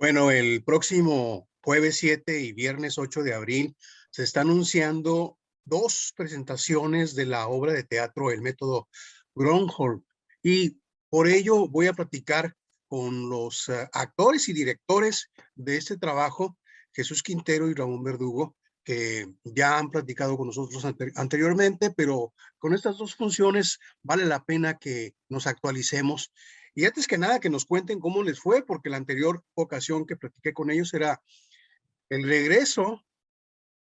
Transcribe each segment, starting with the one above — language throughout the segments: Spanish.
Bueno, el próximo jueves 7 y viernes 8 de abril se está anunciando dos presentaciones de la obra de teatro El Método Gronholm. Y por ello voy a platicar con los actores y directores de este trabajo, Jesús Quintero y Ramón Verdugo, que ya han platicado con nosotros anteriormente, pero con estas dos funciones vale la pena que nos actualicemos y antes que nada, que nos cuenten cómo les fue, porque la anterior ocasión que platiqué con ellos era el regreso,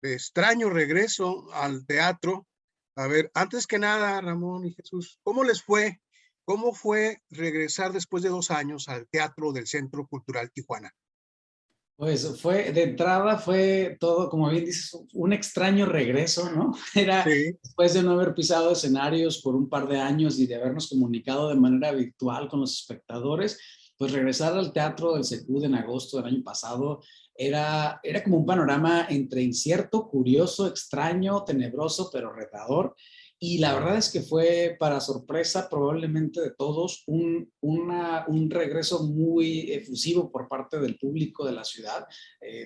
el extraño regreso al teatro. A ver, antes que nada, Ramón y Jesús, ¿cómo les fue? ¿Cómo fue regresar después de 2 años al Teatro del Centro Cultural Tijuana? Pues fue, de entrada fue todo, como bien dices, un extraño regreso, ¿no? Era Sí, después de no haber pisado escenarios por un par de años y de habernos comunicado de manera virtual con los espectadores, pues regresar al teatro del Secud en agosto del año pasado era como un panorama entre incierto, curioso, extraño, tenebroso, pero retador. Y la verdad es que fue, para sorpresa probablemente de todos, un regreso muy efusivo por parte del público de la ciudad.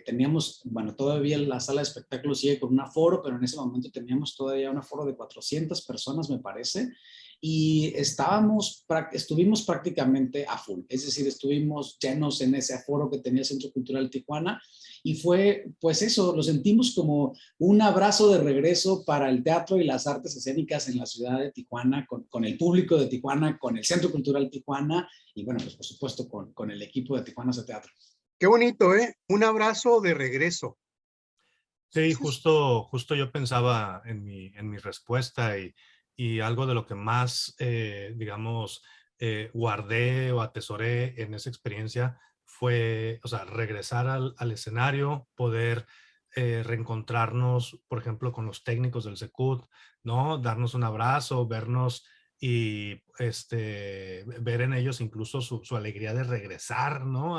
Teníamos, bueno, todavía la sala de espectáculos sigue con un aforo, pero en ese momento teníamos todavía un aforo de 400 personas, me parece, y estuvimos prácticamente a full, es decir, estuvimos llenos en ese aforo que tenía el Centro Cultural Tijuana, y fue, pues eso, lo sentimos como un abrazo de regreso para el teatro y las artes escénicas en la ciudad de Tijuana, con el público de Tijuana, con el Centro Cultural Tijuana, y bueno, pues por supuesto con el equipo de Tijuana de Teatro. qué bonito, ¿eh? Un abrazo de regreso. Sí, Ese es- justo yo pensaba en mi respuesta y algo de lo que más, digamos, guardé o atesoré en esa experiencia fue, o sea, regresar al escenario, poder reencontrarnos, por ejemplo, con los técnicos del Secud, ¿no? Darnos un abrazo, vernos y ver en ellos incluso su alegría de regresar, ¿no?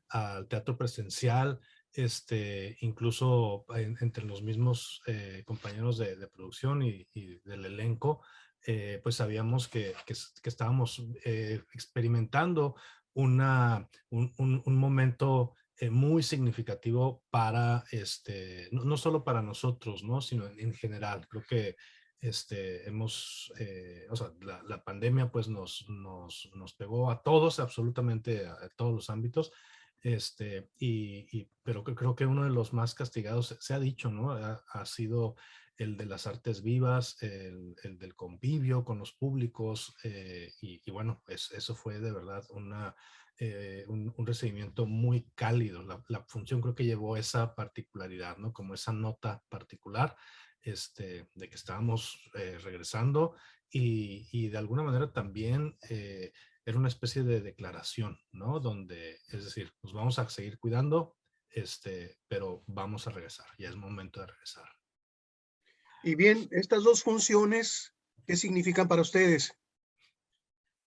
Al teatro presencial, incluso entre los mismos compañeros de producción y del elenco, pues sabíamos que estábamos experimentando un momento muy significativo para, no solo para nosotros, ¿no? Sino en general. Creo que o sea, la pandemia pues nos pegó a todos, absolutamente a todos los ámbitos, pero creo que uno de los más castigados, se ha dicho, ¿no? Ha sido el de las artes vivas, el del convivio con los públicos, y bueno, eso fue de verdad un recibimiento muy cálido. La función creo que llevó esa particularidad, ¿no? Como esa nota particular, de que estábamos regresando y de alguna manera también era una especie de declaración, ¿no? Donde, es decir, nos vamos a seguir cuidando, pero vamos a regresar, ya es momento de regresar. Y bien, estas dos funciones, ¿qué significan para ustedes?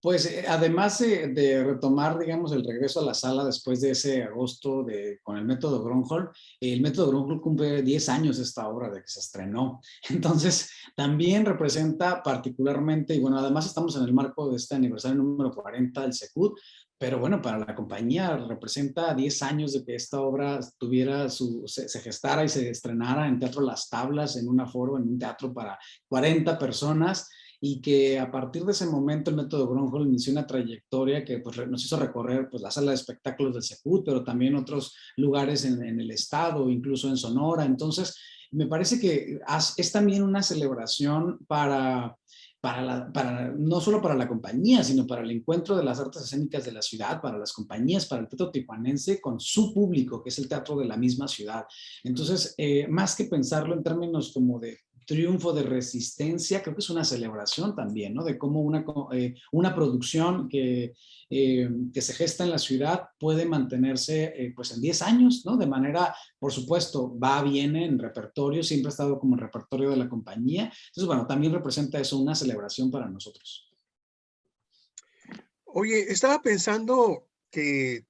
Pues además de retomar, digamos, el regreso a la sala después de ese agosto con el método Gronholm, el método Gronholm cumple 10 años esta obra de que se estrenó. Entonces, también representa particularmente, y bueno, además estamos en el marco de este aniversario número 40 del Secud, pero bueno, para la compañía representa 10 años de que esta obra se gestara y se estrenara en Teatro Las Tablas, en un aforo, en un teatro para 40 personas, y que a partir de ese momento el método Gronholm inició una trayectoria que pues, nos hizo recorrer pues, la sala de espectáculos del Secud, pero también otros lugares en el estado, incluso en Sonora. Entonces, me parece que es también una celebración no solo para la compañía, sino para el encuentro de las artes escénicas de la ciudad, para las compañías, para el teatro tijuanense con su público, que es el teatro de la misma ciudad. Entonces, más que pensarlo en términos como de triunfo, de resistencia, creo que es una celebración también, ¿no? De cómo una producción que se gesta en la ciudad puede mantenerse pues en 10 años, ¿no? De manera, por supuesto, va, viene en repertorio, siempre ha estado como en repertorio de la compañía. Entonces, bueno, también representa eso una celebración para nosotros. Oye, estaba pensando que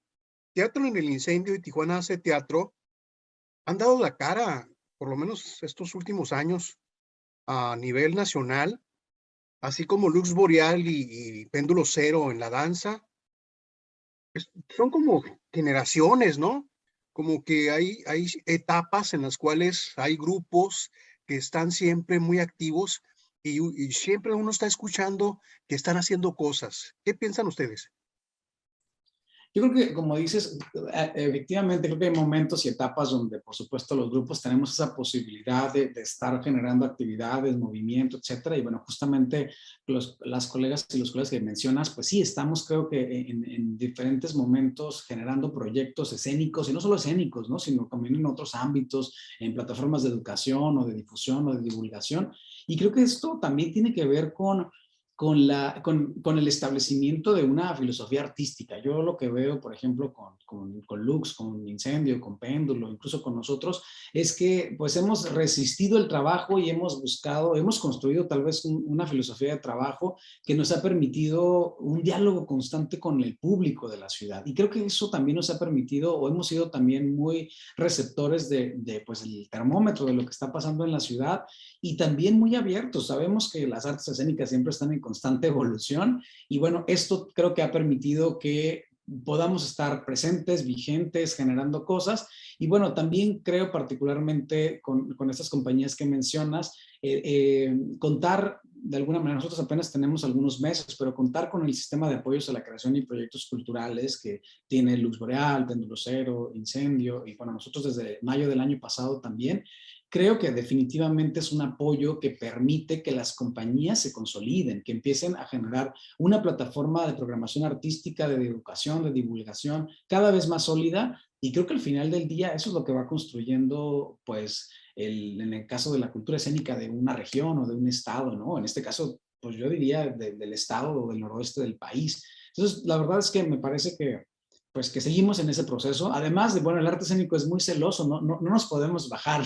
Teatro en el Incendio y Tijuana Hace Teatro han dado la cara, por lo menos estos últimos años, a nivel nacional, así como Lux Boreal y Péndulo Cero en la danza. Son como generaciones, ¿no? Como que hay etapas en las cuales hay grupos que están siempre muy activos y siempre uno está escuchando que están haciendo cosas. ¿Qué piensan ustedes? Yo creo que, como dices, efectivamente creo que hay momentos y etapas donde, por supuesto, los grupos tenemos esa posibilidad de estar generando actividades, movimiento, etcétera. Y bueno, justamente las colegas y los colegas que mencionas, pues sí, estamos creo que en diferentes momentos generando proyectos escénicos, y no solo escénicos, ¿no? Sino también en otros ámbitos, en plataformas de educación o de difusión o de divulgación. Y creo que esto también tiene que ver con el establecimiento de una filosofía artística. Yo lo que veo, por ejemplo, con Lux, con Incendio, con Péndulo, incluso con nosotros, es que pues hemos resistido el trabajo y hemos buscado, hemos construido tal vez una filosofía de trabajo que nos ha permitido un diálogo constante con el público de la ciudad. Y creo que eso también nos ha permitido, o hemos sido también muy receptores de pues el termómetro de lo que está pasando en la ciudad y también muy abiertos. Sabemos que las artes escénicas siempre están en constante evolución y bueno, esto creo que ha permitido que podamos estar presentes, vigentes, generando cosas. Y bueno, también creo particularmente con estas compañías que mencionas, contar de alguna manera, nosotros apenas tenemos algunos meses, pero contar con el sistema de apoyos a la creación y proyectos culturales que tiene Lux Boreal, Péndulo Cero, Incendio, y bueno, nosotros desde mayo del año pasado también, creo que definitivamente es un apoyo que permite que las compañías se consoliden, que empiecen a generar una plataforma de programación artística, de educación, de divulgación cada vez más sólida. Y creo que al final del día eso es lo que va construyendo, pues, en el caso de la cultura escénica de una región o de un estado, ¿no? En este caso, pues yo diría del estado o del noroeste del país. Entonces, la verdad es que me parece que pues que seguimos en ese proceso. Además de, bueno, el arte escénico es muy celoso, no nos podemos bajar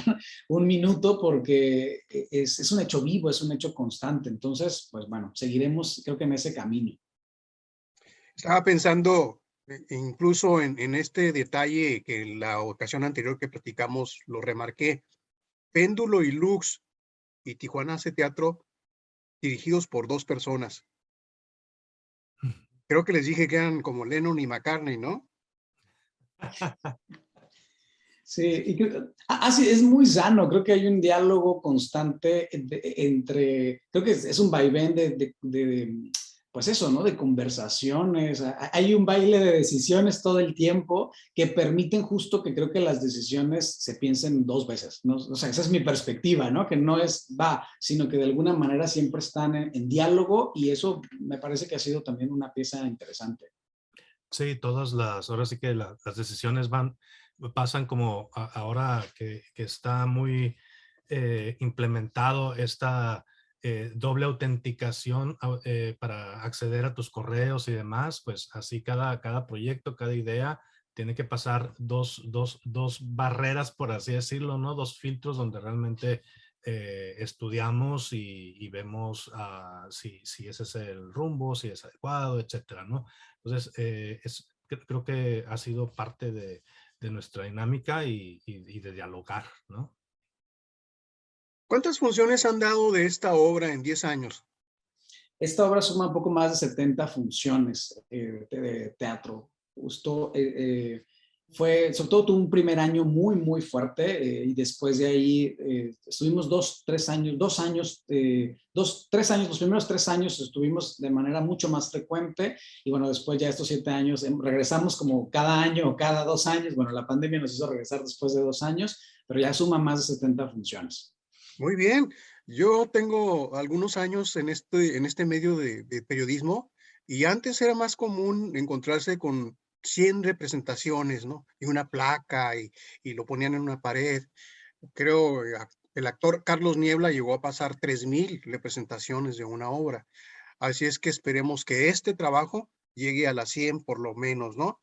un minuto porque es un hecho vivo, es un hecho constante. Entonces, pues bueno, seguiremos creo que en ese camino. Estaba pensando incluso en este detalle que en la ocasión anterior que platicamos lo remarqué. Péndulo y Lux y Tijuana Hace Teatro dirigidos por dos personas. Creo que les dije que eran como Lennon y McCartney, ¿no? Sí, sí, es muy sano, creo que hay un diálogo constante entre, creo que es un vaivén pues eso, ¿no? De conversaciones, hay un baile de decisiones todo el tiempo que permiten justo que creo que las decisiones se piensen dos veces, ¿no? O sea, esa es mi perspectiva, ¿no? Que no es va, sino que de alguna manera siempre están en diálogo y eso me parece que ha sido también una pieza interesante. Sí, ahora sí que las decisiones pasan como ahora que está muy implementado esta doble autenticación para acceder a tus correos y demás, pues así cada proyecto, cada idea tiene que pasar dos barreras, por así decirlo, ¿no? Dos filtros donde realmente estudiamos y vemos si ese es el rumbo, si es adecuado, etcétera, ¿no? Entonces, creo que ha sido parte de nuestra dinámica y de dialogar, ¿no? ¿Cuántas funciones han dado de esta obra en 10 años? Esta obra suma un poco más de 70 funciones de teatro. Justo fue, sobre todo tuvo un primer año muy, muy fuerte y después de ahí estuvimos 2 años, 3 años, los primeros 3 años estuvimos de manera mucho más frecuente y bueno, después ya estos 7 años regresamos como cada año o cada 2 años. Bueno, la pandemia nos hizo regresar después de 2 años, pero ya suma más de 70 funciones. Muy bien. Yo tengo algunos años en este medio de periodismo y antes era más común encontrarse con 100 representaciones, ¿no? Y una placa y lo ponían en una pared. Creo el actor Carlos Niebla llegó a pasar 3000 representaciones de una obra. Así es que esperemos que este trabajo llegue a las 100 por lo menos, ¿no?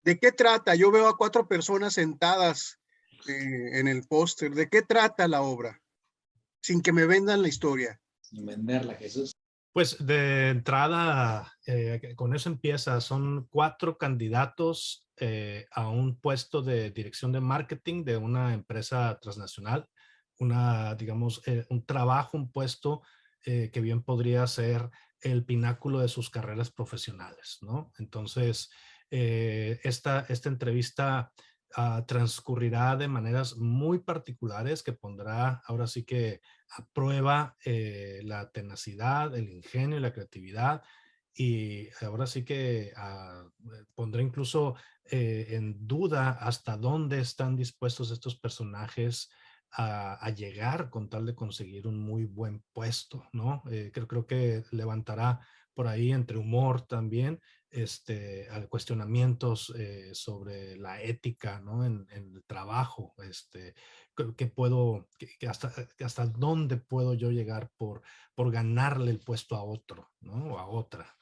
¿De qué trata? Yo veo a 4 personas sentadas en el póster. ¿De qué trata la obra? Sin que me vendan la historia. Sin venderla, Jesús. Pues de entrada, con eso empieza. Son 4 candidatos a un puesto de dirección de marketing de una empresa transnacional. Digamos, un trabajo, un puesto que bien podría ser el pináculo de sus carreras profesionales, ¿no? Entonces, Esta entrevista transcurrirá de maneras muy particulares que pondrá ahora sí que a prueba la tenacidad, el ingenio y la creatividad. Y ahora sí que pondrá incluso en duda hasta dónde están dispuestos estos personajes a llegar con tal de conseguir un muy buen puesto, ¿no? Creo que levantará por ahí entre humor también cuestionamientos sobre la ética, ¿no? En el trabajo, hasta dónde puedo yo llegar por ganarle el puesto a otro, ¿no? O a otra.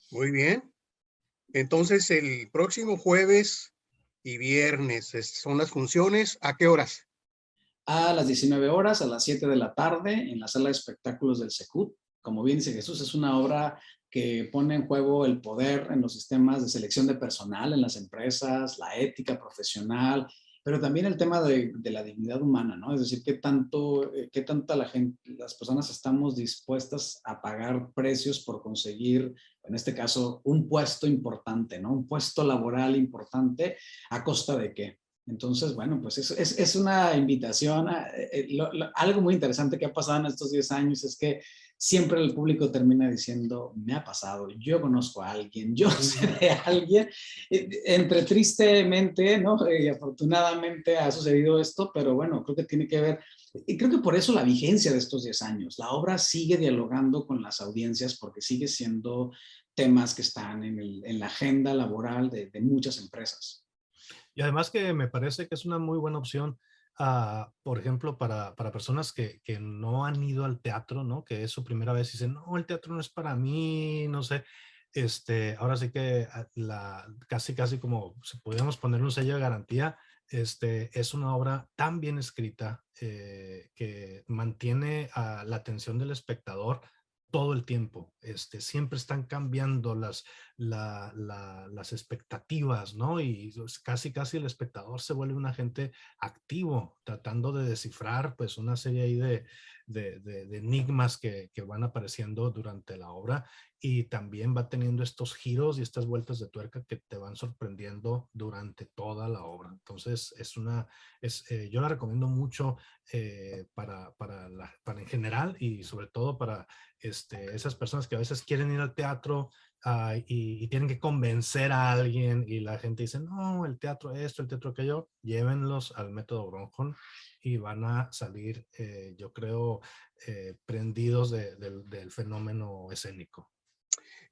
Muy bien. Entonces, el próximo jueves y viernes son las funciones. ¿A qué horas? A las 19 horas, a las 7 de la tarde, en la sala de espectáculos del Secut. Como bien dice Jesús, es una obra que pone en juego el poder en los sistemas de selección de personal en las empresas, la ética profesional, pero también el tema de la dignidad humana, ¿no? Es decir, qué tanta la gente, las personas estamos dispuestas a pagar precios por conseguir, en este caso, un puesto importante, ¿no? Un puesto laboral importante, ¿a costa de qué? Entonces, bueno, pues es una invitación. Algo muy interesante que ha pasado en estos 10 años es que siempre el público termina diciendo, me ha pasado, yo conozco a alguien, yo sé de alguien. Entre tristemente, ¿no? Y afortunadamente ha sucedido esto, pero bueno, creo que tiene que ver, y creo que por eso la vigencia de estos 10 años. La obra sigue dialogando con las audiencias porque sigue siendo temas que están en la agenda laboral de muchas empresas. Y además que me parece que es una muy buena opción, por ejemplo, para personas que no han ido al teatro, ¿no? Que es su primera vez y dicen, no, el teatro no es para mí, no sé. Ahora sí que casi como si pudiéramos poner un sello de garantía, es una obra tan bien escrita que mantiene la atención del espectador todo el tiempo. Siempre están cambiando las expectativas, ¿no? Y casi el espectador se vuelve un agente activo, tratando de descifrar pues una serie ahí de enigmas que van apareciendo durante la obra, y también va teniendo estos giros y estas vueltas de tuerca que te van sorprendiendo durante toda la obra. Entonces yo la recomiendo mucho para en general, y sobre todo para esas personas que a veces quieren ir al teatro y tienen que convencer a alguien y la gente dice, no, el teatro esto, el teatro aquello. Llévenlos al método Bronholm y van a salir, yo creo, prendidos del fenómeno escénico.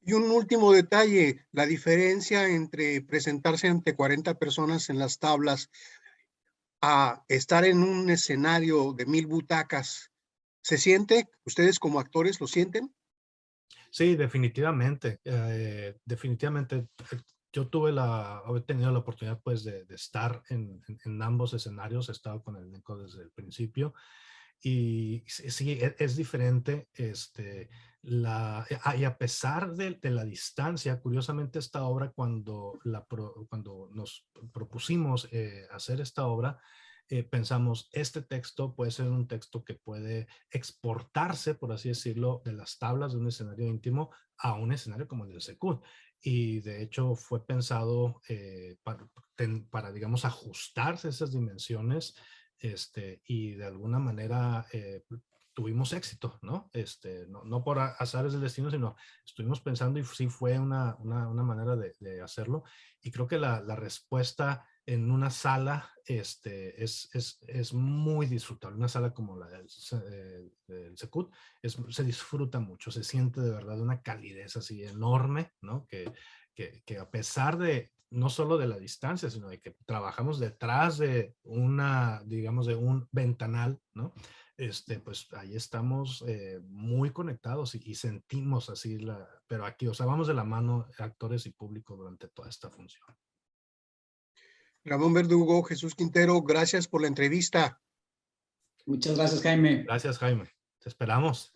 Y un último detalle, la diferencia entre presentarse ante 40 personas en las tablas a estar en un escenario de 1000 butacas. ¿Se siente? ¿Ustedes como actores lo sienten? Sí, definitivamente, definitivamente. Yo he tenido la oportunidad pues de estar en ambos escenarios. He estado con el elenco desde el principio y sí, es diferente. Y a pesar de la distancia, curiosamente esta obra, cuando nos propusimos hacer esta obra, pensamos, este texto puede ser un texto que puede exportarse, por así decirlo, de las tablas de un escenario íntimo a un escenario como el del Secut. Y de hecho fue pensado para, digamos, ajustarse esas dimensiones, y de alguna manera tuvimos éxito, ¿no? No por azares del destino, sino estuvimos pensando y sí fue una manera de hacerlo. Y creo que la respuesta en una sala es muy disfrutable. Una sala como la del Secut se disfruta mucho, se siente de verdad una calidez así enorme, ¿no? Que a pesar de no solo de la distancia, sino de que trabajamos detrás de digamos, de un ventanal, ¿no? Pues ahí estamos muy conectados y sentimos así pero aquí, o sea, vamos de la mano actores y público durante toda esta función. Ramón Verdugo, Jesús Quintero, gracias por la entrevista. Muchas gracias, Jaime. Gracias, Jaime. Te esperamos.